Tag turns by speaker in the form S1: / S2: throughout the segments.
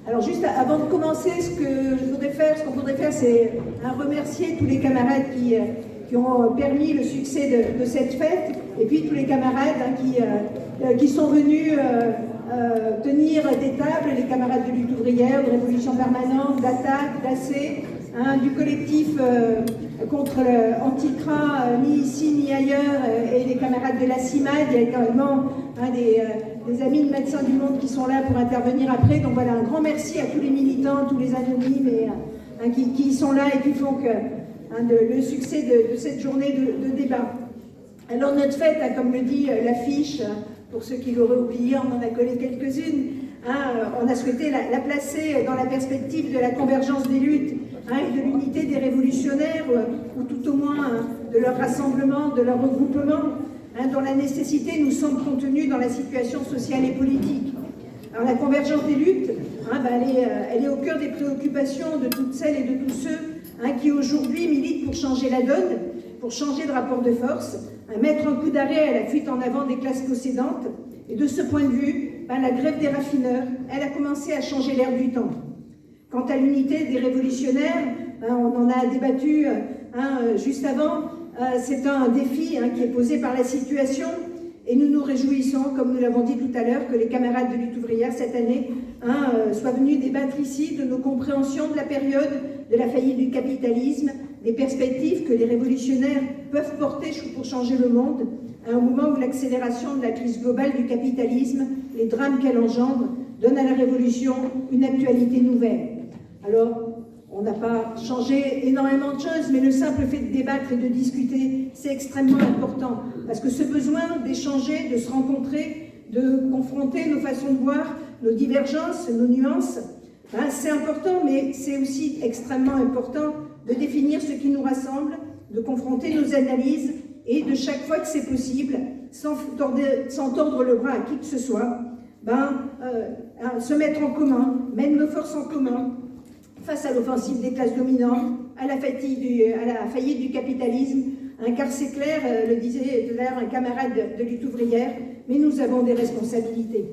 S1: Alors juste avant de commencer, ce qu'on voudrait faire, c'est remercier tous les camarades qui ont permis le succès de cette fête, et puis tous les camarades qui sont venus tenir des tables, les camarades de lutte ouvrière, de Révolution permanente, d'ATTAC, d'AC, du collectif contre Anticra, ni ici ni ailleurs, et les camarades de la CIMAD. Il y a également des amis de Médecins du Monde qui sont là pour intervenir après. Donc voilà, un grand merci à tous les militants, tous les anonymes qui sont là et qui font que le succès de cette journée de débat. Alors notre fête, comme le dit l'affiche, pour ceux qui l'auraient oublié, on en a collé quelques-unes. On a souhaité la placer dans la perspective de la convergence des luttes et de l'unité des révolutionnaires, ou tout au moins de leur rassemblement, de leur regroupement, dont la nécessité nous semble contenue dans la situation sociale et politique. Alors la convergence des luttes, elle est au cœur des préoccupations de toutes celles et de tous ceux qui aujourd'hui militent pour changer la donne, pour changer de rapport de force, mettre un coup d'arrêt à la fuite en avant des classes possédantes. Et de ce point de vue, la grève des raffineurs, elle a commencé à changer l'air du temps. Quant à l'unité des révolutionnaires, on en a débattu juste avant, c'est un défi qui est posé par la situation, et nous nous réjouissons, comme nous l'avons dit tout à l'heure, que les camarades de lutte ouvrière cette année soient venus débattre ici de nos compréhensions de la période de la faillite du capitalisme, des perspectives que les révolutionnaires peuvent porter pour changer le monde, à un moment où l'accélération de la crise globale du capitalisme, les drames qu'elle engendre, donnent à la révolution une actualité nouvelle. Alors, on n'a pas changé énormément de choses, mais le simple fait de débattre et de discuter, c'est extrêmement important. Parce que ce besoin d'échanger, de se rencontrer, de confronter nos façons de voir, nos divergences, nos nuances, c'est important, mais c'est aussi extrêmement important de définir ce qui nous rassemble, de confronter nos analyses et de chaque fois que c'est possible, sans tordre le bras à qui que ce soit, se mettre en commun, mettre nos forces en commun face à l'offensive des classes dominantes, à la faillite du capitalisme, car c'est clair, le disait tout à l'heure un camarade de lutte ouvrière, mais nous avons des responsabilités.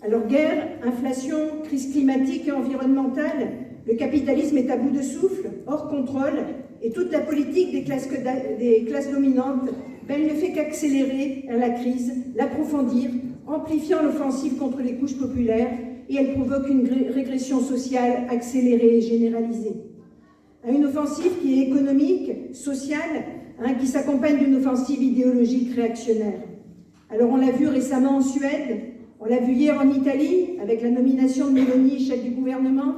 S1: Alors guerre, inflation, crise climatique et environnementale, le capitalisme est à bout de souffle, hors contrôle, et toute la politique des classes dominantes, elle ne fait qu'accélérer la crise, l'approfondir, amplifiant l'offensive contre les couches populaires, et elle provoque une régression sociale accélérée et généralisée. Une offensive qui est économique, sociale, qui s'accompagne d'une offensive idéologique réactionnaire. Alors on l'a vu récemment en Suède, on l'a vu hier en Italie, avec la nomination de Meloni, chef du gouvernement.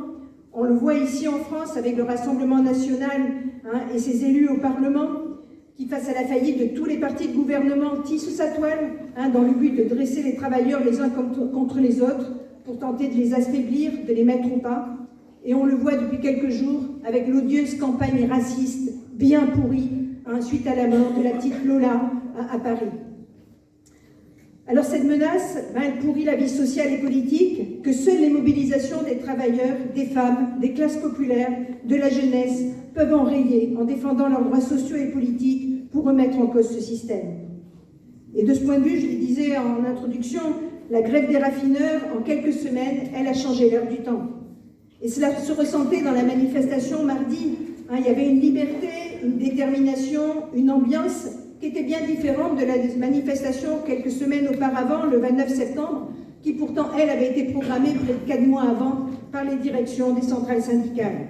S1: On le voit ici en France avec le Rassemblement national et ses élus au Parlement, qui, face à la faillite de tous les partis de gouvernement, tissent sa toile dans le but de dresser les travailleurs les uns contre les autres pour tenter de les affaiblir, de les mettre au pas. Et on le voit depuis quelques jours avec l'odieuse campagne raciste bien pourrie suite à la mort de la petite Lola à Paris. Alors cette menace, elle pourrit la vie sociale et politique que seules les mobilisations des travailleurs, des femmes, des classes populaires, de la jeunesse peuvent enrayer en défendant leurs droits sociaux et politiques pour remettre en cause ce système. Et de ce point de vue, je le disais en introduction, la grève des raffineurs, en quelques semaines, elle a changé l'air du temps. Et cela se ressentait dans la manifestation mardi. Il y avait une liberté, une détermination, une ambiance qui était bien différente de la manifestation quelques semaines auparavant, le 29 septembre, qui pourtant, elle, avait été programmée près de 4 mois avant par les directions des centrales syndicales.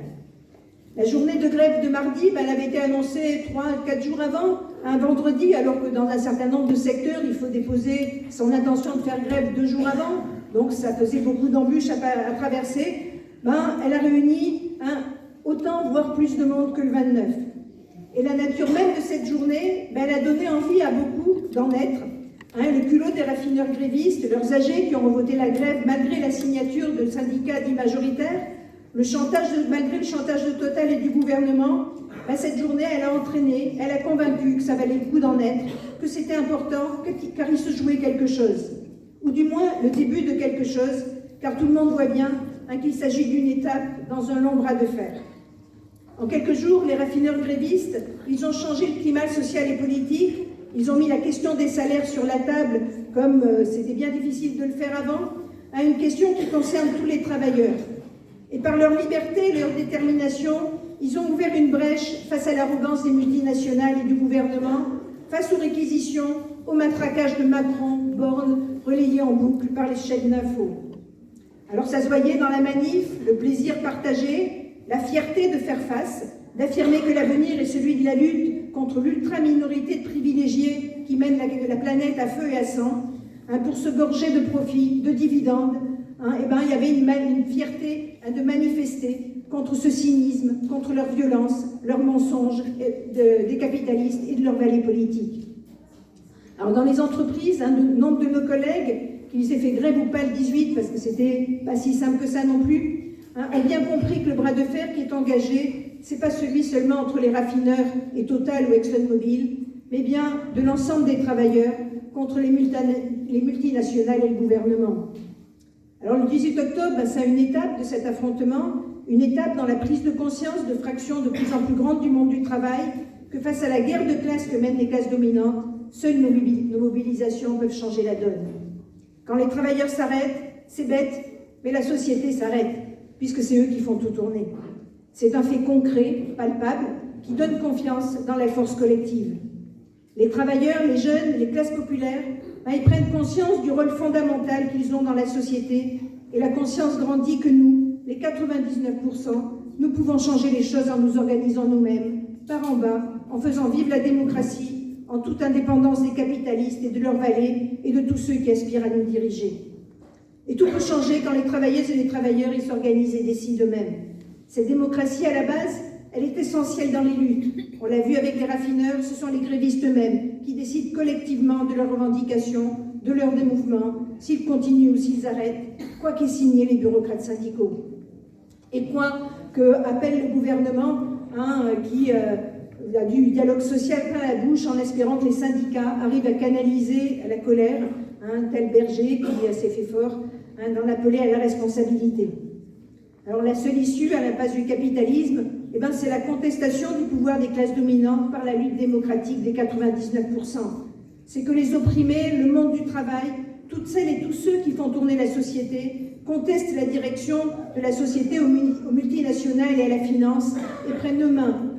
S1: La journée de grève de mardi, elle avait été annoncée 3-4 jours avant, un vendredi, alors que dans un certain nombre de secteurs, il faut déposer son intention de faire grève 2 jours avant, donc ça faisait beaucoup d'embûches à traverser. Elle a réuni autant, voire plus de monde que le 29. Et la nature même de cette journée, elle a donné envie à beaucoup d'en être. Le culot des raffineurs grévistes, leurs âgés qui ont voté la grève malgré la signature de syndicats dits majoritaires, malgré le chantage de Total et du gouvernement, cette journée, elle a entraîné, elle a convaincu que ça valait le coup d'en être, que c'était important, car il se jouait quelque chose. Ou du moins, le début de quelque chose, car tout le monde voit bien qu'il s'agit d'une étape dans un long bras de fer. En quelques jours, les raffineurs grévistes, ils ont changé le climat social et politique, ils ont mis la question des salaires sur la table, comme c'était bien difficile de le faire avant, à une question qui concerne tous les travailleurs. Et par leur liberté et leur détermination, ils ont ouvert une brèche face à l'arrogance des multinationales et du gouvernement, face aux réquisitions, au matraquage de Macron, Borne, relayé en boucle par les chaînes d'info. Alors ça se voyait dans la manif, le plaisir partagé, la fierté de faire face, d'affirmer que l'avenir est celui de la lutte contre l'ultra-minorité de privilégiés qui mènent la planète à feu et à sang, pour se gorger de profits, de dividendes. Il y avait une fierté de manifester contre ce cynisme, contre leur violence, leurs mensonges des capitalistes et de leur valet politique. Alors dans les entreprises, nombre de nos collègues qui s'est fait grève ou pas le 18, parce que c'était pas si simple que ça non plus, ont bien compris que le bras de fer qui est engagé, c'est pas celui seulement entre les raffineurs et Total ou ExxonMobil, mais bien de l'ensemble des travailleurs contre les multinationales et le gouvernement. Alors le 18 octobre, c'est une étape de cet affrontement, une étape dans la prise de conscience de fractions de plus en plus grandes du monde du travail, que face à la guerre de classe que mènent les classes dominantes, seules nos mobilisations peuvent changer la donne. Quand les travailleurs s'arrêtent, c'est bête, mais la société s'arrête, puisque c'est eux qui font tout tourner. C'est un fait concret, palpable, qui donne confiance dans la force collective. Les travailleurs, les jeunes, les classes populaires, ils prennent conscience du rôle fondamental qu'ils ont dans la société, et la conscience grandit que nous, les 99%, nous pouvons changer les choses en nous organisant nous-mêmes, par en bas, en faisant vivre la démocratie, en toute indépendance des capitalistes et de leurs valets et de tous ceux qui aspirent à nous diriger. Et tout peut changer quand les travailleuses et les travailleurs s'organisent et décident eux-mêmes. Cette démocratie, à la base, elle est essentielle dans les luttes. On l'a vu avec les raffineurs, ce sont les grévistes eux-mêmes qui décident collectivement de leurs revendications, de leurs mouvements, s'ils continuent ou s'ils arrêtent, quoi qu'aient signé les bureaucrates syndicaux. Et quoi que appelle le gouvernement, qui a du dialogue social plein la bouche en espérant que les syndicats arrivent à canaliser la colère, tel Berger qui s'est fait fort d'en appeler à la responsabilité. Alors la seule issue à l'impasse du capitalisme, c'est la contestation du pouvoir des classes dominantes par la lutte démocratique des 99%. C'est que les opprimés, le monde du travail, toutes celles et tous ceux qui font tourner la société, contestent la direction de la société aux multinationales et à la finance et prennent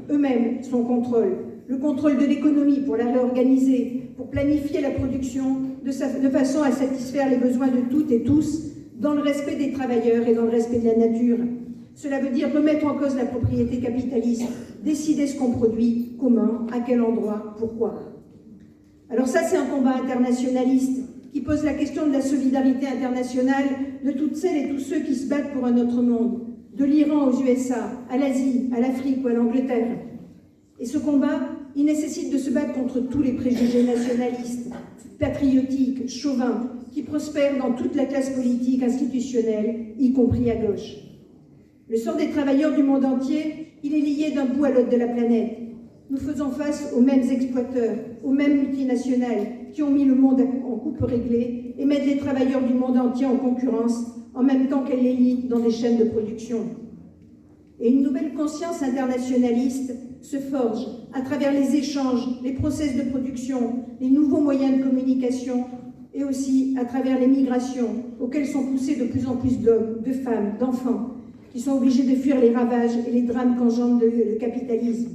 S1: eux-mêmes son contrôle. Le contrôle de l'économie pour la réorganiser, pour planifier la production de façon à satisfaire les besoins de toutes et tous, dans le respect des travailleurs et dans le respect de la nature. Cela veut dire remettre en cause la propriété capitaliste, décider ce qu'on produit, comment, à quel endroit, pourquoi. Alors ça, c'est un combat internationaliste qui pose la question de la solidarité internationale de toutes celles et tous ceux qui se battent pour un autre monde, de l'Iran aux USA, à l'Asie, à l'Afrique ou à l'Angleterre. Et ce combat, il nécessite de se battre contre tous les préjugés nationalistes, patriotiques, chauvins, qui prospèrent dans toute la classe politique institutionnelle, y compris à gauche. Le sort des travailleurs du monde entier, il est lié d'un bout à l'autre de la planète. Nous faisons face aux mêmes exploiteurs, aux mêmes multinationales qui ont mis le monde en coupe réglée et mettent les travailleurs du monde entier en concurrence en même temps qu'elles les lient dans des chaînes de production. Et une nouvelle conscience internationaliste se forge à travers les échanges, les process de production, les nouveaux moyens de communication et aussi à travers les migrations auxquelles sont poussés de plus en plus d'hommes, de femmes, d'enfants qui sont obligés de fuir les ravages et les drames qu'engendre le capitalisme.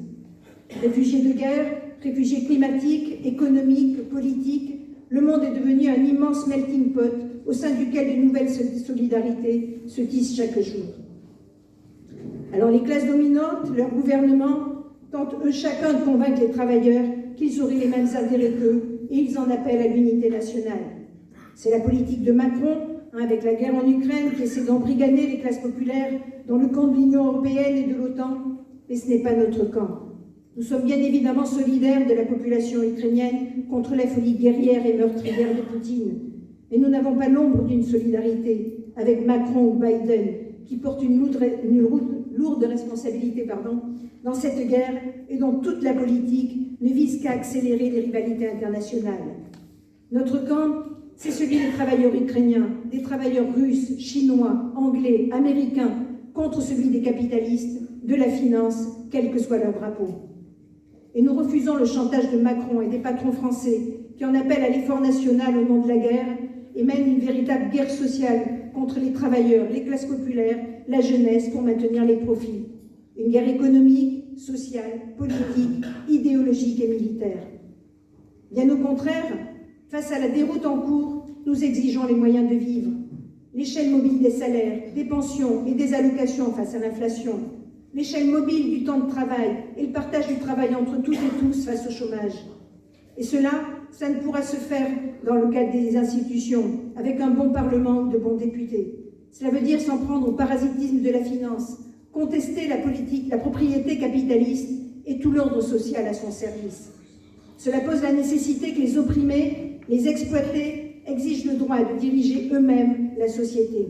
S1: Réfugiés de guerre, réfugiés climatiques, économiques, politiques, le monde est devenu un immense melting pot au sein duquel de nouvelles solidarités se tissent chaque jour. Alors les classes dominantes, leurs gouvernements, tentent eux chacun de convaincre les travailleurs qu'ils auraient les mêmes intérêts qu'eux et ils en appellent à l'unité nationale. C'est la politique de Macron, avec la guerre en Ukraine, qui essaie d'embrigader les classes populaires dans le camp de l'Union européenne et de l'OTAN, mais ce n'est pas notre camp. Nous sommes bien évidemment solidaires de la population ukrainienne contre la folie guerrière et meurtrière de Poutine. Mais nous n'avons pas l'ombre d'une solidarité avec Macron ou Biden, qui portent une lourde responsabilité dans cette guerre et dont toute la politique ne vise qu'à accélérer les rivalités internationales. Notre camp, c'est celui des travailleurs ukrainiens, des travailleurs russes, chinois, anglais, américains, contre celui des capitalistes, de la finance, quel que soit leur drapeau. Et nous refusons le chantage de Macron et des patrons français qui en appellent à l'effort national au nom de la guerre et mènent une véritable guerre sociale contre les travailleurs, les classes populaires, la jeunesse pour maintenir les profits. Une guerre économique, sociale, politique, idéologique et militaire. Bien au contraire, face à la déroute en cours, nous exigeons les moyens de vivre. L'échelle mobile des salaires, des pensions et des allocations face à l'inflation. L'échelle mobile du temps de travail et le partage du travail entre toutes et tous face au chômage. Et cela, ça ne pourra se faire dans le cadre des institutions, avec un bon Parlement ou de bons députés. Cela veut dire s'en prendre au parasitisme de la finance, contester la politique, la propriété capitaliste et tout l'ordre social à son service. Cela pose la nécessité que les opprimés, les exploités, exigent le droit de diriger eux-mêmes la société.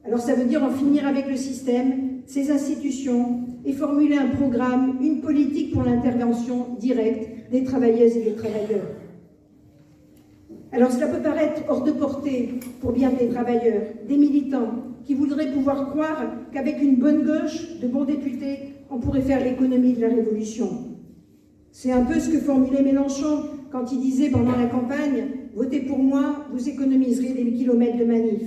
S1: Alors ça veut dire en finir avec le système, ses institutions, et formuler un programme, une politique pour l'intervention directe des travailleuses et des travailleurs. Alors cela peut paraître hors de portée pour bien des travailleurs, des militants, qui voudraient pouvoir croire qu'avec une bonne gauche, de bons députés, on pourrait faire l'économie de la révolution. C'est un peu ce que formulait Mélenchon quand il disait pendant la campagne « Votez pour moi, vous économiserez des kilomètres de manif ».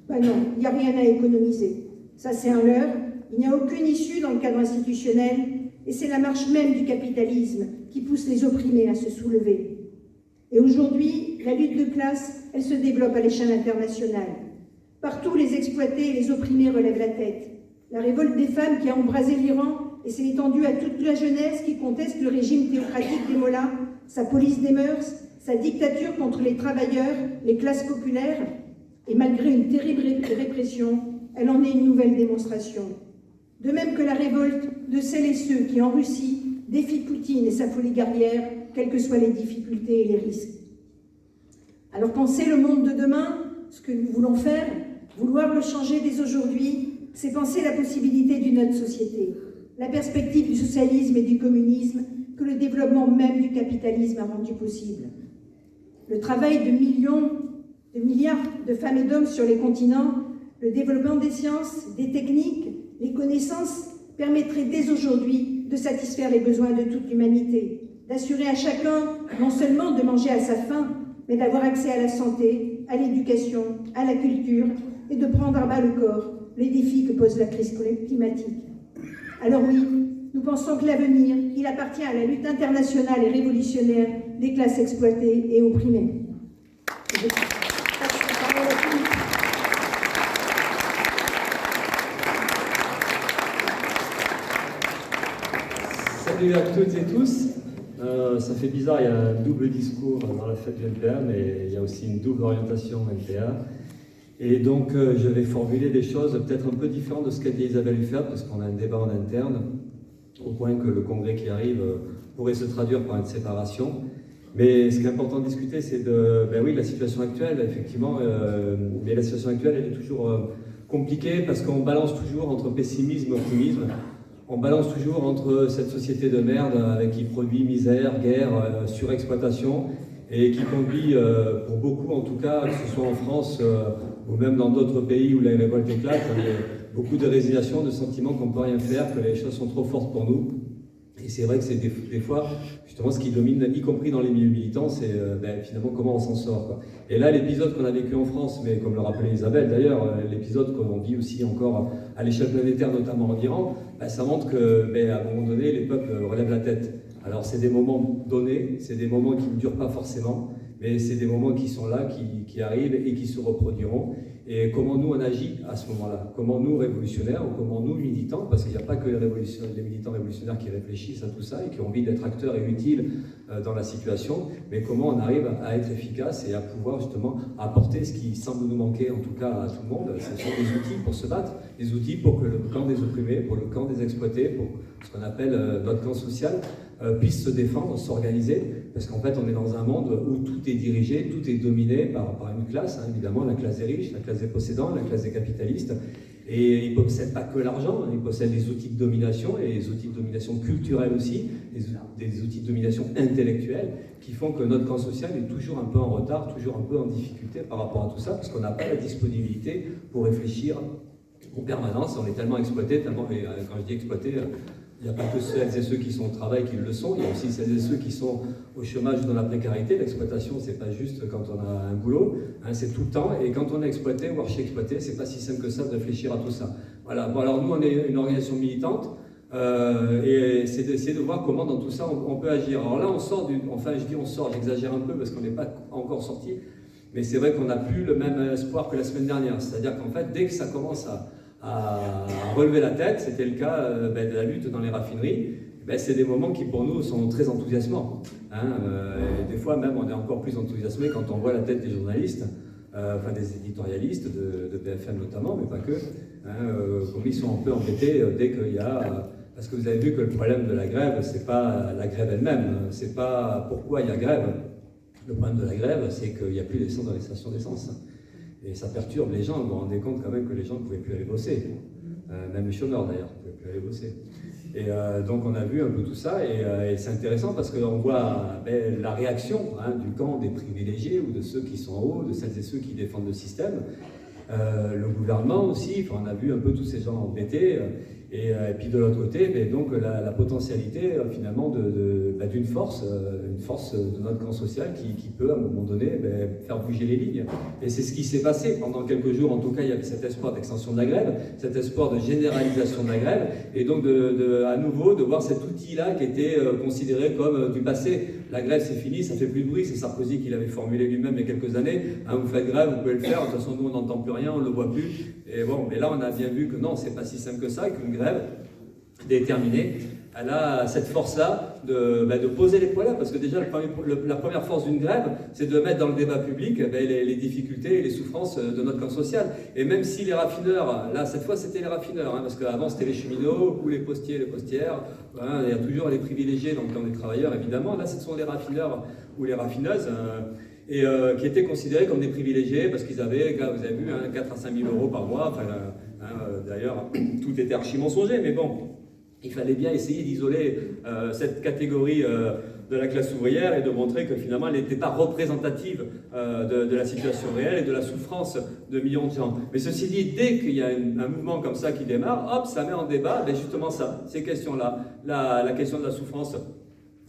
S1: Ben non, il n'y a rien à économiser. Ça c'est un leurre, il n'y a aucune issue dans le cadre institutionnel et c'est la marche même du capitalisme qui pousse les opprimés à se soulever. Et aujourd'hui, la lutte de classe, elle se développe à l'échelle internationale. Partout, les exploités et les opprimés relèvent la tête. La révolte des femmes qui a embrasé l'Iran et s'est étendue à toute la jeunesse qui conteste le régime théocratique des mollahs, sa police des mœurs, sa dictature contre les travailleurs, les classes populaires, et malgré une terrible répression, elle en est une nouvelle démonstration. De même que la révolte de celles et ceux qui, en Russie, défient Poutine et sa folie guerrière, quelles que soient les difficultés et les risques. Alors penser le monde de demain, ce que nous voulons faire, vouloir le changer dès aujourd'hui, c'est penser la possibilité d'une autre société, la perspective du socialisme et du communisme que le développement même du capitalisme a rendu possible. Le travail de milliards de femmes et d'hommes sur les continents, le développement des sciences, des techniques, les connaissances permettraient dès aujourd'hui de satisfaire les besoins de toute l'humanité, d'assurer à chacun non seulement de manger à sa faim, mais d'avoir accès à la santé, à l'éducation, à la culture et de prendre à bas le corps les défis que pose la crise climatique. Alors oui, nous pensons que l'avenir, il appartient à la lutte internationale et révolutionnaire des classes exploitées et opprimées.
S2: Salut à toutes et tous. Ça fait bizarre, il y a un double discours dans la fête du NPA, mais il y a aussi une double orientation NPA. Et donc, je vais formuler des choses peut-être un peu différentes de ce qu'a dit Isabelle Huffert, parce qu'on a un débat en interne, au point que le congrès qui arrive pourrait se traduire par une séparation. Mais ce qui est important de discuter, c'est de, la situation actuelle, effectivement, mais la situation actuelle, elle est toujours compliquée, parce qu'on balance toujours entre pessimisme et optimisme. On balance toujours entre cette société de merde qui produit misère, guerre, surexploitation, et qui conduit, pour beaucoup en tout cas, que ce soit en France ou même dans d'autres pays où la révolte éclate, beaucoup de résignation, de sentiments qu'on ne peut rien faire, que les choses sont trop fortes pour nous. Et c'est vrai que c'est des fois, justement, ce qui domine, y compris dans les milieux militants, c'est finalement comment on s'en sort, quoi. Et là, l'épisode qu'on a vécu en France, mais comme le rappelait Isabelle d'ailleurs, l'épisode qu'on vit aussi encore à l'échelle planétaire, notamment en Iran, ça montre qu'à un moment donné, les peuples relèvent la tête. Alors c'est des moments donnés, c'est des moments qui ne durent pas forcément, mais c'est des moments qui sont là, qui arrivent et qui se reproduiront. Et comment nous on agit à ce moment-là? Comment nous, révolutionnaires, ou comment nous, militants, parce qu'il n'y a pas que les militants révolutionnaires qui réfléchissent à tout ça et qui ont envie d'être acteurs et utiles dans la situation, mais comment on arrive à être efficace et à pouvoir justement apporter ce qui semble nous manquer, en tout cas à tout le monde, ce sont des outils pour se battre, des outils pour que le camp des opprimés, pour le camp des exploités, pour ce qu'on appelle notre camp social, puisse se défendre, s'organiser, parce qu'en fait on est dans un monde où tout est dirigé, tout est dominé par une classe, évidemment la classe des riches, la classe des possédants, la classe des capitalistes, et ils ne possèdent pas que l'argent, ils possèdent des outils de domination, et des outils de domination culturelle aussi, des outils de domination intellectuelle, qui font que notre camp social est toujours un peu en retard, toujours un peu en difficulté par rapport à tout ça, parce qu'on n'a pas la disponibilité pour réfléchir en permanence, on est tellement exploité, tellement, et quand je dis exploité, Il n'y a pas que celles et ceux qui sont au travail qui le sont, il y a aussi celles et ceux qui sont au chômage ou dans la précarité. L'exploitation, c'est pas juste quand on a un boulot, hein, c'est tout le temps. Et quand on est exploité ou archi-exploité, c'est pas si simple que ça de réfléchir à tout ça. Voilà. Bon, alors nous, on est une organisation militante et c'est d'essayer de voir comment dans tout ça on peut agir. Alors là, on sort enfin je dis on sort, j'exagère un peu parce qu'on n'est pas encore sorti, mais c'est vrai qu'on n'a plus le même espoir que la semaine dernière. C'est-à-dire qu'en fait, dès que ça commence à relever la tête, c'était le cas de la lutte dans les raffineries, c'est des moments qui pour nous sont très enthousiasmants. Hein, et des fois même on est encore plus enthousiasmé quand on voit la tête des journalistes, enfin des éditorialistes de BFM notamment, mais pas que, comme ils sont un peu embêtés dès qu'il y a... parce que vous avez vu que le problème de la grève, c'est pas la grève elle-même, c'est pas pourquoi il y a grève. Le problème de la grève, c'est qu'il n'y a plus d'essence dans les stations d'essence. Et ça perturbe les gens. Vous vous rendez compte quand même que les gens ne pouvaient plus aller bosser. Même les chômeurs d'ailleurs ne pouvaient plus aller bosser. Et donc on a vu un peu tout ça et c'est intéressant parce qu'on voit la réaction du camp des privilégiés ou de ceux qui sont en haut, de celles et ceux qui défendent le système. Le gouvernement aussi, on a vu un peu tous ces gens embêtés. Et puis de l'autre côté, donc la potentialité finalement d'une force, une force de notre camp social qui peut à un moment donné faire bouger les lignes. Et c'est ce qui s'est passé pendant quelques jours. En tout cas, il y avait cet espoir d'extension de la grève, cet espoir de généralisation de la grève, et donc à nouveau de voir cet outil-là qui était considéré comme du passé. La grève c'est fini, ça fait plus de bruit, c'est Sarkozy qui l'avait formulé lui-même il y a quelques années. Vous faites grève, vous pouvez le faire, de toute façon nous on n'entend plus rien, on ne le voit plus. Et bon, mais là on a bien vu que non, c'est pas si simple que ça, qu'une grève déterminée, elle a cette force-là de poser les problèmes, parce que déjà la première force d'une grève, c'est de mettre dans le débat public les difficultés et les souffrances de notre camp social. Et même si les raffineurs, là cette fois c'était les raffineurs, parce qu'avant c'était les cheminots ou les postiers, les postières, il y a toujours les privilégiés dans le camp des travailleurs évidemment, là ce sont les raffineurs ou les raffineuses, et qui étaient considérés comme des privilégiés parce qu'ils avaient, vous avez vu, 4 à 5 000 euros par mois, d'ailleurs tout était archi mensonger, mais bon, il fallait bien essayer d'isoler cette catégorie de la classe ouvrière et de montrer que finalement elle n'était pas représentative de la situation réelle et de la souffrance de millions de gens. Mais ceci dit, dès qu'il y a un mouvement comme ça qui démarre, hop, ça met en débat justement ça, ces questions-là, la question de la souffrance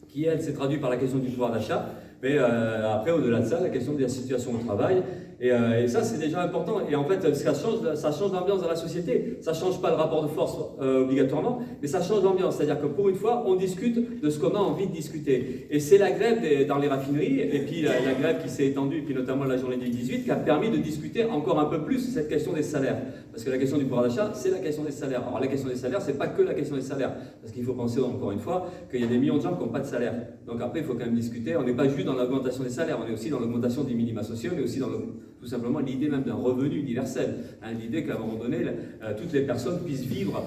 S2: qui elle s'est traduite par la question du pouvoir d'achat, mais après au-delà de ça, la question de la situation au travail. Et ça, c'est déjà important. Et en fait, ça change l'ambiance dans la société. Ça ne change pas le rapport de force obligatoirement, mais ça change l'ambiance. C'est-à-dire que pour une fois, on discute de ce qu'on a envie de discuter. Et c'est la grève dans les raffineries, et puis la grève qui s'est étendue, puis notamment la journée du 18, qui a permis de discuter encore un peu plus cette question des salaires. Parce que la question du pouvoir d'achat, c'est la question des salaires. Alors la question des salaires, c'est pas que la question des salaires. Parce qu'il faut penser encore une fois qu'il y a des millions de gens qui n'ont pas de salaire. Donc après, il faut quand même discuter. On n'est pas juste dans l'augmentation des salaires, on est aussi dans l'augmentation des minima sociaux, on est aussi dans tout simplement l'idée même d'un revenu universel. L'idée qu'à un moment donné, toutes les personnes puissent vivre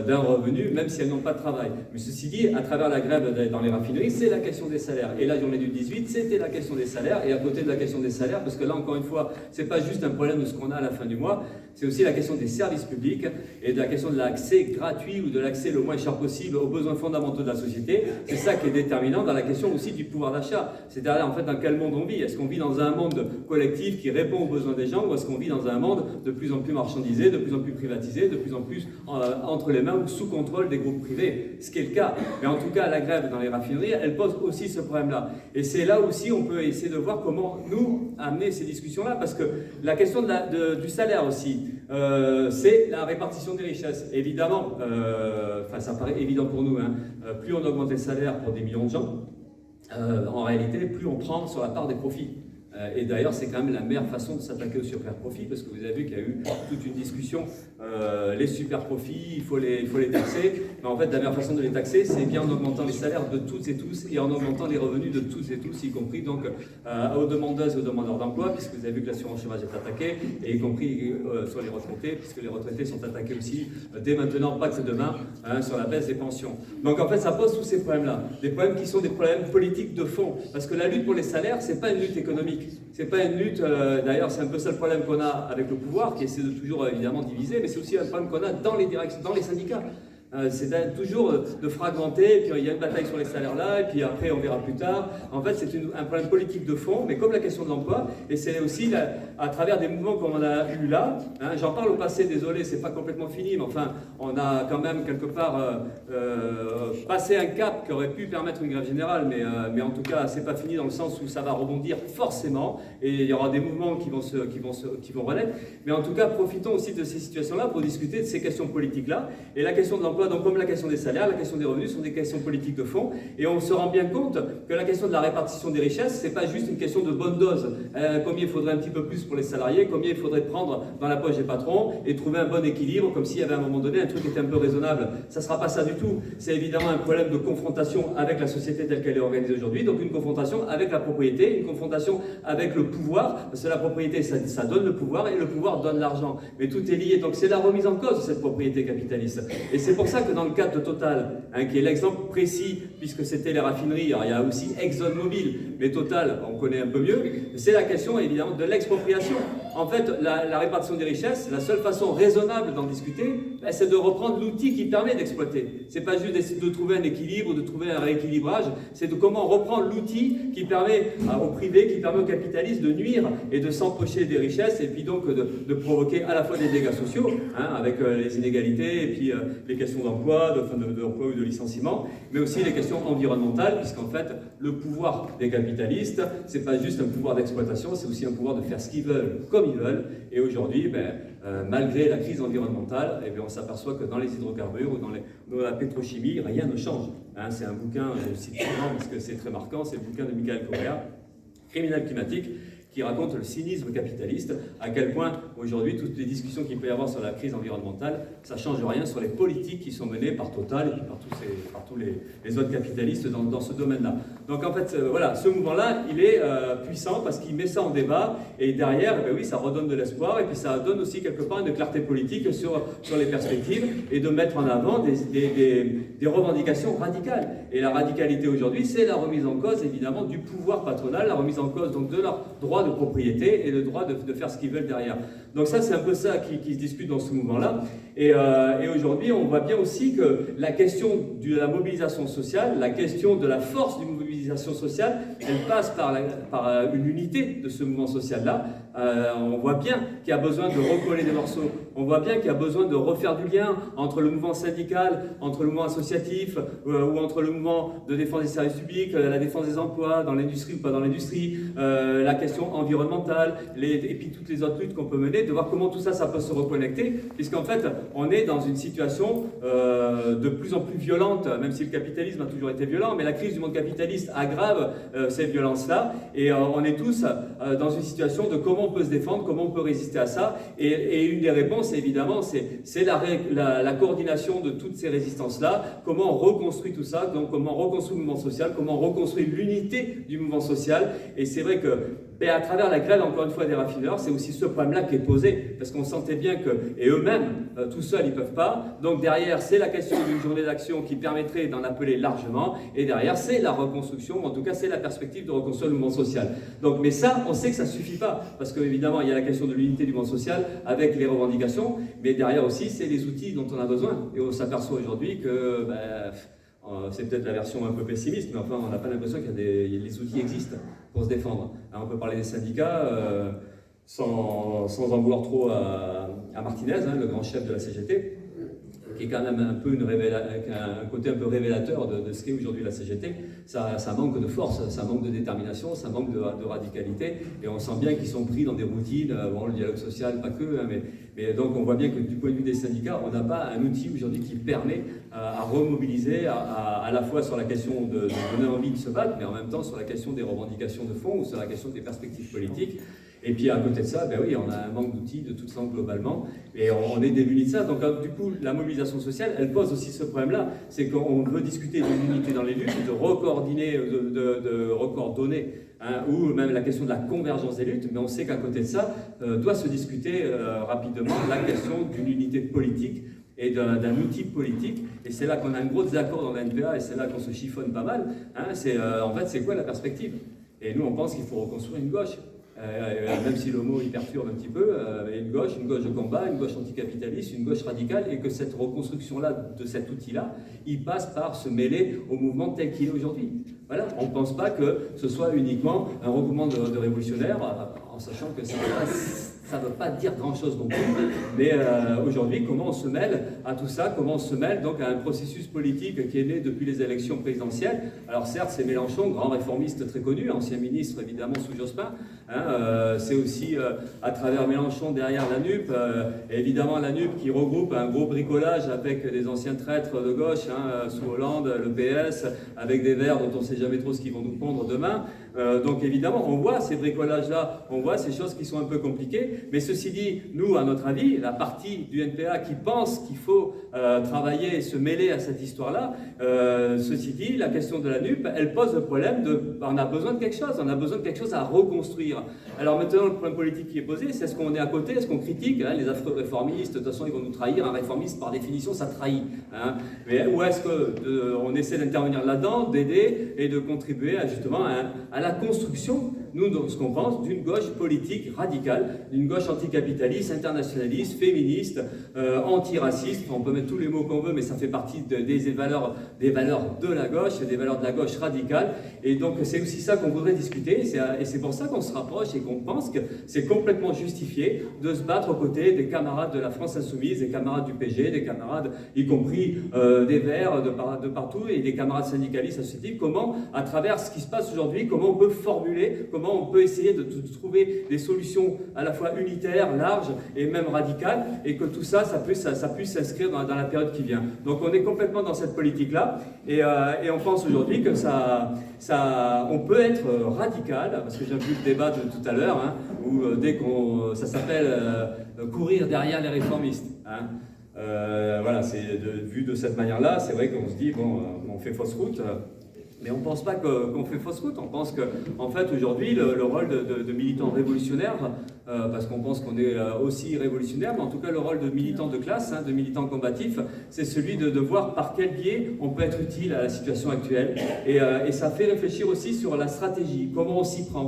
S2: d'un revenu, même si elles n'ont pas de travail. Mais ceci dit, à travers la grève dans les raffineries, c'est la question des salaires. Et la journée du 18, c'était la question des salaires. Et à côté de la question des salaires, parce que là, encore une fois, c'est pas juste un problème de ce qu'on a à la fin du mois, c'est aussi la question des services publics et de la question de l'accès gratuit ou de l'accès le moins cher possible aux besoins fondamentaux de la société. C'est ça qui est déterminant dans la question aussi du pouvoir d'achat. C'est-à-dire, en fait, dans quel monde on vit? Est-ce qu'on vit dans un monde collectif qui répond aux besoins des gens, ou est-ce qu'on vit dans un monde de plus en plus marchandisé, de plus en plus privatisé, de plus en plus entre les mains ou sous contrôle des groupes privés? Ce qui est le cas. Mais en tout cas, la grève dans les raffineries, elle pose aussi ce problème-là. Et c'est là aussi on peut essayer de voir comment nous amener ces discussions-là, parce que la question du salaire aussi, c'est la répartition des richesses. Évidemment, ça paraît évident pour nous, plus on augmente les salaires pour des millions de gens, en réalité, plus on prend sur la part des profits. Et d'ailleurs, c'est quand même la meilleure façon de s'attaquer aux super profits, parce que vous avez vu qu'il y a eu toute une discussion. Les super profits, il faut les taxer. Mais en fait, la meilleure façon de les taxer, c'est bien en augmentant les salaires de toutes et tous et en augmentant les revenus de toutes et tous, y compris donc aux demandeuses et aux demandeurs d'emploi, puisque vous avez vu que l'assurance chômage est attaquée, et y compris sur les retraités, puisque les retraités sont attaqués aussi dès maintenant, pas que demain, sur la baisse des pensions. Donc en fait, ça pose tous ces problèmes-là, des problèmes qui sont des problèmes politiques de fond, parce que la lutte pour les salaires, c'est pas une lutte économique. C'est pas une lutte, d'ailleurs c'est un peu ça le problème qu'on a avec le pouvoir, qui essaie de toujours évidemment diviser, mais c'est aussi un problème qu'on a dans les syndicats. C'est toujours de fragmenter, et puis il y a une bataille sur les salaires là, et puis après on verra plus tard. En fait, c'est un problème politique de fond, mais comme la question de l'emploi, et c'est aussi à travers des mouvements comme on a eu là, hein, j'en parle au passé, désolé, c'est pas complètement fini, mais enfin, on a quand même quelque part passé un cap qui aurait pu permettre une grève générale, mais en tout cas, c'est pas fini dans le sens où ça va rebondir forcément, et il y aura des mouvements qui vont renaître, mais en tout cas, profitons aussi de ces situations-là pour discuter de ces questions politiques-là, et la question de l'emploi, donc comme la question des salaires, la question des revenus sont des questions politiques de fond, et on se rend bien compte que la question de la répartition des richesses, c'est pas juste une question de bonne dose. Combien il faudrait un petit peu plus pour les salariés, combien il faudrait prendre dans la poche des patrons, et trouver un bon équilibre, comme s'il y avait à un moment donné un truc qui était un peu raisonnable. Ça sera pas ça du tout. C'est évidemment un problème de confrontation avec la société telle qu'elle est organisée aujourd'hui, donc une confrontation avec la propriété, une confrontation avec le pouvoir, parce que la propriété, ça donne le pouvoir, et le pouvoir donne l'argent. Mais tout est lié, donc c'est la remise en cause de cette propriété capitaliste. Et c'est pour ça que dans le cadre de Total, hein, qui est l'exemple précis, puisque c'était les raffineries, alors il y a aussi ExxonMobil, mais Total, on connaît un peu mieux, c'est la question évidemment de l'expropriation. En fait, la répartition des richesses, la seule façon raisonnable d'en discuter, c'est de reprendre l'outil qui permet d'exploiter. C'est pas juste d'essayer de trouver un équilibre, de trouver un rééquilibrage, c'est de comment reprendre l'outil qui permet au privé, qui permet aux capitalistes de nuire et de s'empocher des richesses, et puis donc de provoquer à la fois des dégâts sociaux, hein, avec les inégalités, et puis les questions d'emploi, d'emploi ou de licenciement, mais aussi les questions environnementales, puisqu'en fait, le pouvoir des capitalistes, c'est pas juste un pouvoir d'exploitation, c'est aussi un pouvoir de faire ce qu'ils veulent, comme ils veulent. Et aujourd'hui, malgré la crise environnementale, on s'aperçoit que dans les hydrocarbures ou dans la pétrochimie, rien ne change. Hein, c'est un bouquin, je cite souvent parce que c'est très marquant, c'est le bouquin de Michael Correa, Criminel climatique, qui raconte le cynisme capitaliste, à quel point aujourd'hui toutes les discussions qu'il peut y avoir sur la crise environnementale, ça ne change rien sur les politiques qui sont menées par Total et puis par tous les autres capitalistes dans ce domaine-là. Donc en fait, voilà, ce mouvement-là, il est puissant parce qu'il met ça en débat, et derrière, oui, ça redonne de l'espoir, et puis ça donne aussi quelque part une clarté politique sur les perspectives, et de mettre en avant des revendications radicales. Et la radicalité aujourd'hui, c'est la remise en cause évidemment du pouvoir patronal, la remise en cause donc de leur droit de propriété et le droit de faire ce qu'ils veulent derrière. Donc ça, c'est un peu ça qui se discute dans ce mouvement-là. Et aujourd'hui, on voit bien aussi que la question de la mobilisation sociale, la question de la force d'une mobilisation sociale, elle passe par une unité de ce mouvement social-là. On voit bien qu'il y a besoin de recoller des morceaux. On voit bien qu'il y a besoin de refaire du lien entre le mouvement syndical, entre le mouvement associatif, ou entre le mouvement de défense des services publics, la défense des emplois, dans l'industrie ou pas dans l'industrie, la question environnementale, et puis toutes les autres luttes qu'on peut mener, de voir comment tout ça, ça peut se reconnecter, puisqu'en fait, on est dans une situation de plus en plus violente, même si le capitalisme a toujours été violent, mais la crise du monde capitaliste aggrave ces violences-là, et on est tous dans une situation de comment on peut se défendre, comment on peut résister à ça, et une des réponses, évidemment, c'est la coordination de toutes ces résistances-là, comment on reconstruit tout ça, donc comment on reconstruit le mouvement social, comment on reconstruit l'unité du mouvement social, et c'est vrai que à travers la grève, encore une fois, des raffineurs, c'est aussi ce problème-là qui est posé, parce qu'on sentait bien que, et eux-mêmes, tout seuls, ils ne peuvent pas. Donc derrière, c'est la question d'une journée d'action qui permettrait d'en appeler largement, et derrière, c'est la reconstruction, en tout cas, c'est la perspective de reconstruire le mouvement social. Donc, mais ça, on sait que ça ne suffit pas, parce qu'évidemment, il y a la question de l'unité du mouvement social avec les revendications, mais derrière aussi, c'est les outils dont on a besoin. Et on s'aperçoit aujourd'hui que c'est peut-être la version un peu pessimiste, mais enfin, on n'a pas l'impression que les outils existent pour se défendre. Alors, on peut parler des syndicats, sans en vouloir trop à Martinez, hein, le grand chef de la CGT, qui est quand même un peu un côté un peu révélateur de ce qu'est aujourd'hui la CGT. Ça manque de force, ça manque de détermination, ça manque de radicalité, et on sent bien qu'ils sont pris dans des routines, le dialogue social, pas que, hein, mais donc on voit bien que du point de vue des syndicats, on n'a pas un outil aujourd'hui qui permet à remobiliser à la fois sur la question de donner envie de se battre, mais en même temps sur la question des revendications de fond ou sur la question des perspectives politiques. Et puis à côté de ça, oui, on a un manque d'outils de toute façon globalement, et on est démunis de ça. Donc du coup, la mobilisation sociale, elle pose aussi ce problème-là, c'est qu'on veut discuter de l'unité dans les luttes, de recoordonner, hein, ou même la question de la convergence des luttes, mais on sait qu'à côté de ça, doit se discuter rapidement la question d'une unité politique et d'un outil politique, et c'est là qu'on a un gros désaccord dans la NPA, et c'est là qu'on se chiffonne pas mal, hein, en fait, c'est quoi la perspective? Et nous, on pense qu'il faut reconstruire une gauche. même si le mot il perturbe un petit peu, une gauche de combat, une gauche anticapitaliste, une gauche radicale, et que cette reconstruction-là, de cet outil-là, il passe par se mêler au mouvement tel qu'il est aujourd'hui. Voilà, on ne pense pas que ce soit uniquement un regroupement de révolutionnaires, en sachant que ça ne veut pas dire grand-chose non plus, mais aujourd'hui, comment on se mêle à tout ça, comment on se mêle donc à un processus politique qui est né depuis les élections présidentielles. Alors certes, c'est Mélenchon, grand réformiste très connu, ancien ministre évidemment sous Jospin, hein, c'est aussi à travers Mélenchon derrière la NUP, évidemment la NUP qui regroupe un gros bricolage avec des anciens traîtres de gauche, hein, sous Hollande, le PS, avec des Verts dont on ne sait jamais trop ce qu'ils vont nous pondre demain. Donc évidemment, on voit ces bricolages-là, on voit ces choses qui sont un peu compliquées, mais ceci dit, nous, à notre avis, la partie du NPA qui pense qu'il faut travailler et se mêler à cette histoire-là, ceci dit, la question de la NUP, elle pose le problème on a besoin de quelque chose, on a besoin de quelque chose à reconstruire. Alors maintenant, le problème politique qui est posé, c'est est-ce qu'on est à côté, est-ce qu'on critique, hein, les affreux réformistes, de toute façon, ils vont nous trahir, un réformiste, par définition, ça trahit. Hein, mais où est-ce qu'on essaie d'intervenir là-dedans, d'aider et de contribuer justement à la construction, nous, ce qu'on pense, d'une gauche politique radicale, d'une gauche anticapitaliste, internationaliste, féministe, antiraciste, on peut mettre tous les mots qu'on veut, mais ça fait partie des valeurs de la gauche, des valeurs de la gauche radicale, et donc c'est aussi ça qu'on voudrait discuter, et c'est pour ça qu'on se rapproche et qu'on pense que c'est complètement justifié de se battre aux côtés des camarades de la France Insoumise, des camarades du PG, des camarades, y compris des Verts de partout, et des camarades syndicalistes associatifs, comment, à travers ce qui se passe aujourd'hui, comment on peut formuler, comment on peut essayer de trouver des solutions à la fois unitaires, larges et même radicales, et que tout ça, ça puisse s'inscrire dans la période qui vient. Donc on est complètement dans cette politique-là, et on pense aujourd'hui que on peut être radical, parce que j'ai vu le débat de tout à l'heure, hein, où ça s'appelle courir derrière les réformistes. Hein. Voilà, vu de cette manière-là, c'est vrai qu'on se dit, bon, on fait fausse route. Mais on ne pense pas qu'on fait fausse route, on pense qu'en fait aujourd'hui le rôle de militant révolutionnaire, parce qu'on pense qu'on est aussi révolutionnaire, mais en tout cas le rôle de militant de classe, hein, de militant combatif, c'est celui de voir par quel biais on peut être utile à la situation actuelle. Et ça fait réfléchir aussi sur la stratégie, comment on s'y prend,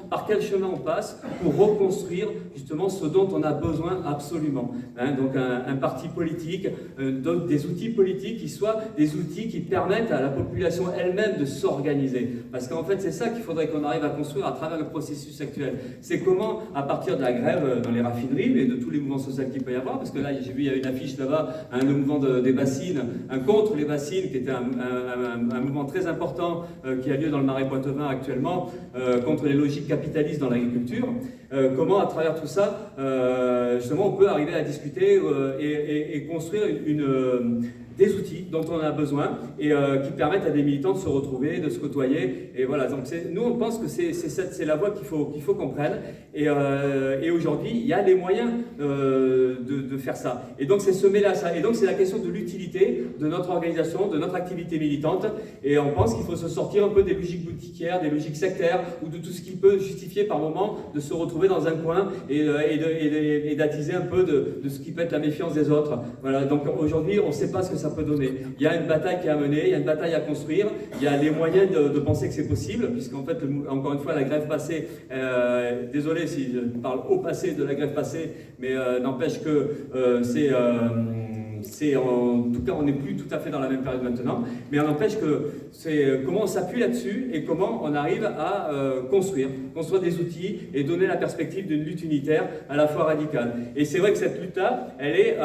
S2: par quel chemin on passe pour reconstruire justement ce dont on a besoin absolument. Hein, donc un parti politique, donc des outils politiques qui soient des outils qui permettent à la population elle-même de s'organiser. Parce qu'en fait, c'est ça qu'il faudrait qu'on arrive à construire à travers le processus actuel. C'est comment, à partir de la grève dans les raffineries, mais de tous les mouvements sociaux qu'il peut y avoir, parce que là, j'ai vu, il y a une affiche là-bas, le mouvement des bassines, contre les bassines, qui était un mouvement très important qui a lieu dans le Marais Poitevin actuellement, contre les logiques capitalistes dans l'agriculture. Comment, à travers tout ça, justement, on peut arriver à discuter et construire des outils dont on a besoin et qui permettent à des militants de se retrouver, de se côtoyer. Et voilà, donc nous on pense que c'est la voie qu'il faut qu'on prenne. Et aujourd'hui, il y a les moyens de faire ça. Et donc c'est se mêler à ça. Et donc c'est la question de l'utilité de notre organisation, de notre activité militante. Et on pense qu'il faut se sortir un peu des logiques boutiquières, des logiques sectaires, ou de tout ce qui peut justifier par moment de se retrouver dans un coin et d'attiser un peu de ce qui peut être la méfiance des autres. Voilà, donc aujourd'hui, on ne sait pas ce que ça peut donner. Il y a une bataille qui est à mener, il y a une bataille à construire, il y a les moyens de penser que c'est possible, puisqu'en fait, encore une fois, la grève passée, désolé si je parle au passé de la grève passée, mais n'empêche que en tout cas, on n'est plus tout à fait dans la même période maintenant, mais on n'empêche que c'est comment on s'appuie là-dessus et comment on arrive à construire des outils et donner la perspective d'une lutte unitaire à la fois radicale. Et c'est vrai que cette lutte-là, elle est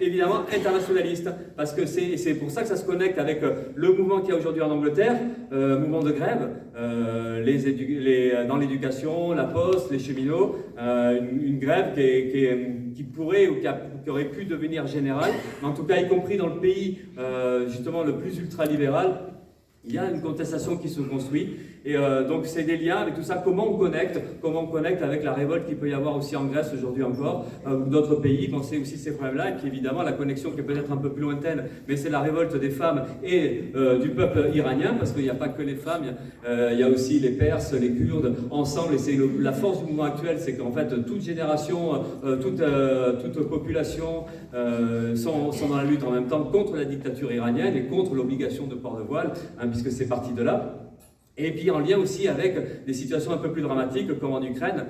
S2: évidemment internationaliste, parce que c'est pour ça que ça se connecte avec le mouvement qu'il y a aujourd'hui en Angleterre, mouvement de grève, dans l'éducation, la poste, les cheminots, une grève qui pourrait ou qui aurait pu devenir générale, mais en tout cas y compris dans le pays justement le plus ultralibéral, il y a une contestation qui se construit. Et donc c'est des liens avec tout ça, comment on connecte avec la révolte qu'il peut y avoir aussi en Grèce aujourd'hui encore, ou d'autres pays, on sait aussi ces problèmes-là, et puis évidemment la connexion qui est peut-être un peu plus lointaine, mais c'est la révolte des femmes et du peuple iranien, parce qu'il n'y a pas que les femmes, il y a aussi les Perses, les Kurdes, ensemble, et c'est la force du mouvement actuel, c'est qu'en fait toute génération, toute population sont dans la lutte en même temps contre la dictature iranienne et contre l'obligation de port de voile, hein, puisque c'est parti de là. Et puis en lien aussi avec des situations un peu plus dramatiques comme en Ukraine,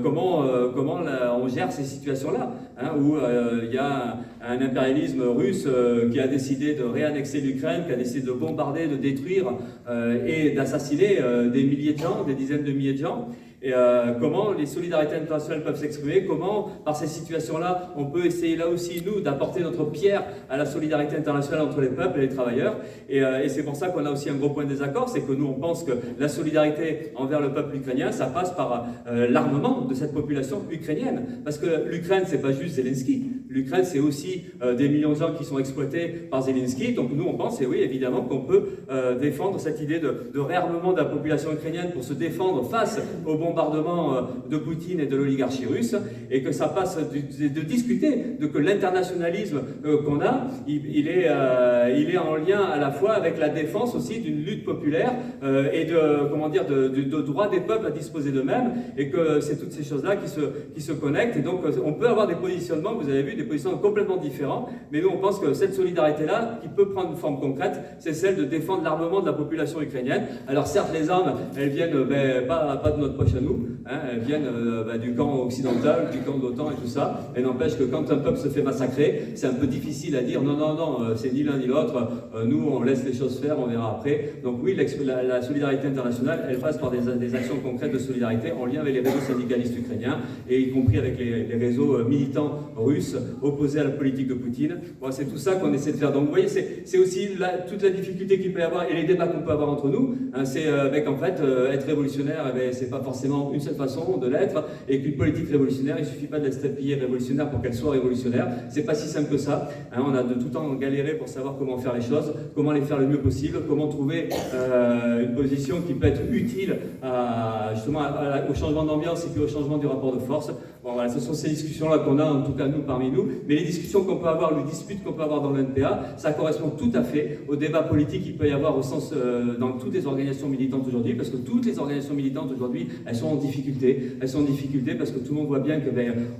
S2: comment on gère ces situations-là, hein, où il y a un impérialisme russe qui a décidé de réannexer l'Ukraine, qui a décidé de bombarder, de détruire et d'assassiner des milliers de gens, des dizaines de milliers de gens. Et comment les solidarités internationales peuvent s'exprimer, comment par ces situations-là on peut essayer là aussi nous d'apporter notre pierre à la solidarité internationale entre les peuples et les travailleurs. Et c'est pour ça qu'on a aussi un gros point de désaccord, c'est que nous on pense que la solidarité envers le peuple ukrainien, ça passe par l'armement de cette population ukrainienne. Parce que l'Ukraine c'est pas juste Zelensky, l'Ukraine c'est aussi des millions de gens qui sont exploités par Zelensky. Donc nous on pense, et oui évidemment, qu'on peut défendre cette idée de réarmement de la population ukrainienne pour se défendre face aux bombardement de Poutine et de l'oligarchie russe, et que ça passe de discuter de que l'internationalisme qu'on a, il est en lien à la fois avec la défense aussi d'une lutte populaire et de droit des peuples à disposer d'eux-mêmes, et que c'est toutes ces choses-là qui se connectent. Et donc on peut avoir des positionnements, vous avez vu, des positionnements complètement différents, mais nous on pense que cette solidarité-là, qui peut prendre une forme concrète, c'est celle de défendre l'armement de la population ukrainienne. Alors certes, les armes, elles viennent pas de notre poche à nous, hein, elles viennent du camp occidental, du camp de l'OTAN et tout ça. Et n'empêche que quand un peuple se fait massacrer, c'est un peu difficile à dire non, c'est ni l'un ni l'autre, nous on laisse les choses faire, on verra après. Donc oui, la solidarité internationale, elle passe par des actions concrètes de solidarité en lien avec les réseaux syndicalistes ukrainiens, et y compris avec les réseaux militants russes opposés à la politique de Poutine. Bon, c'est tout ça qu'on essaie de faire. Donc vous voyez, c'est aussi toute la difficulté qu'il peut y avoir et les débats qu'on peut avoir entre nous, hein, c'est qu'en fait, être révolutionnaire, c'est pas forcément une seule façon de l'être, et qu'une politique révolutionnaire, il suffit pas d'être estampillé révolutionnaire pour qu'elle soit révolutionnaire. C'est pas si simple que ça. Hein, on a de tout temps galéré pour savoir comment faire les choses, comment les faire le mieux possible, comment trouver une position qui peut être utile justement au changement d'ambiance et puis au changement du rapport de force. Bon, voilà, ce sont ces discussions-là qu'on a, en tout cas nous parmi nous, mais les discussions qu'on peut avoir, les disputes qu'on peut avoir dans l'NPA, ça correspond tout à fait au débat politique qu'il peut y avoir au sens dans toutes les organisations militantes aujourd'hui, parce que toutes les organisations militantes aujourd'hui, elles sont en difficulté. Elles sont en difficulté parce que tout le monde voit bien que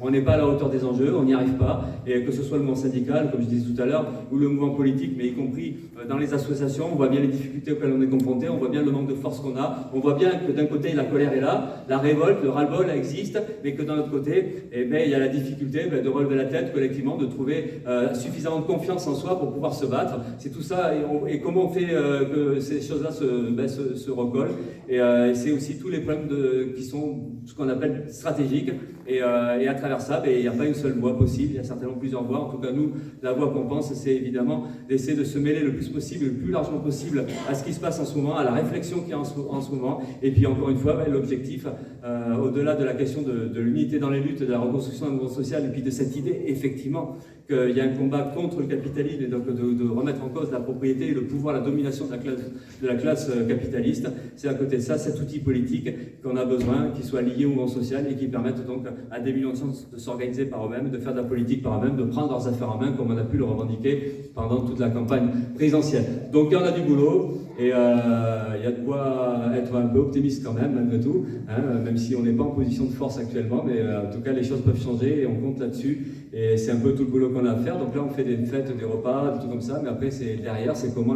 S2: on n'est pas à la hauteur des enjeux, on n'y arrive pas, et que ce soit le mouvement syndical, comme je disais tout à l'heure, ou le mouvement politique, mais y compris dans les associations, on voit bien les difficultés auxquelles on est confronté, on voit bien le manque de force qu'on a, on voit bien que d'un côté la colère est là, la révolte, le ras-le-bol existe, mais que d'un autre côté, il y a la difficulté de relever la tête collectivement, de trouver suffisamment de confiance en soi pour pouvoir se battre. C'est tout ça, et comment on fait que ces choses-là se recollent, et c'est aussi tous les problèmes qui sont ce qu'on appelle stratégiques, et à travers ça, il n'y a pas une seule voie possible, il y a certainement plusieurs voies. En tout cas, nous, la voie qu'on pense, c'est évidemment d'essayer de se mêler le plus possible, le plus largement possible à ce qui se passe en ce moment, à la réflexion qu'il y a en ce moment, et puis encore une fois, l'objectif, au-delà de la question de l'unité dans les luttes, de la reconstruction d'un mouvement social, et puis de cette idée, effectivement, qu'il y a un combat contre le capitalisme, et donc de remettre en cause la propriété et le pouvoir, la domination de la classe capitaliste. C'est à côté de ça, cet outil politique qu'on a besoin, qui soit lié au mouvement social et qui permette donc à des millions de gens de s'organiser par eux-mêmes, de faire de la politique par eux-mêmes, de prendre leurs affaires en main, comme on a pu le revendiquer pendant toute la campagne présidentielle. Donc il y en a du boulot, et il y a de quoi être un peu optimiste quand même, malgré tout, hein, même si on n'est pas en position de force actuellement, mais en tout cas les choses peuvent changer et on compte là-dessus. Et c'est un peu tout le boulot qu'on a à faire. Donc là, on fait des fêtes, des repas, des trucs comme ça. Mais après, derrière, c'est comment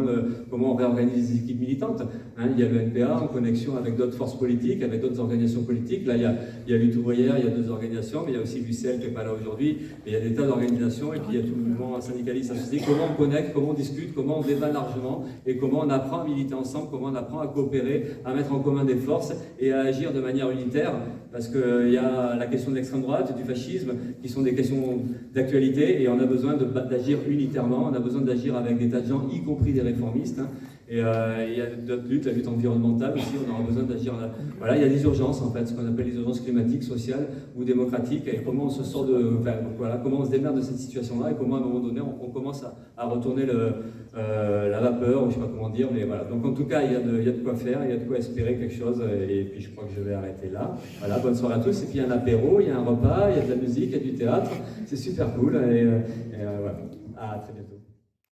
S2: on réorganise les équipes militantes. Hein, il y a le NPA en connexion avec d'autres forces politiques, avec d'autres organisations politiques. Là, il y a Lutte ouvrière, il y a deux organisations, mais il y a aussi l'UCL qui n'est pas là aujourd'hui. Mais il y a des tas d'organisations, et puis il y a tout le mouvement syndicaliste associé. Comment on connecte, comment on discute, comment on débat largement, et comment on apprend à militer ensemble, comment on apprend à coopérer, à mettre en commun des forces et à agir de manière unitaire. Parce qu'il y a la question de l'extrême droite, du fascisme, qui sont des questions d'actualité, et on a besoin d'agir unitairement, on a besoin d'agir avec des tas de gens, y compris des réformistes. Hein. Et il y a d'autres luttes, la lutte environnementale aussi, on aura besoin d'agir. Voilà, il y a des urgences en fait, ce qu'on appelle les urgences climatiques, sociales ou démocratiques, et comment on se sort comment on se démerde de cette situation-là, et comment à un moment donné on commence à retourner la vapeur, ou je ne sais pas comment dire, mais voilà. Donc en tout cas, il y a de quoi faire, il y a de quoi espérer quelque chose, et puis je crois que je vais arrêter là. Voilà, bonne soirée à tous, et puis il y a un apéro, il y a un repas, il y a de la musique, il y a du théâtre, c'est super cool, et voilà. À très bientôt.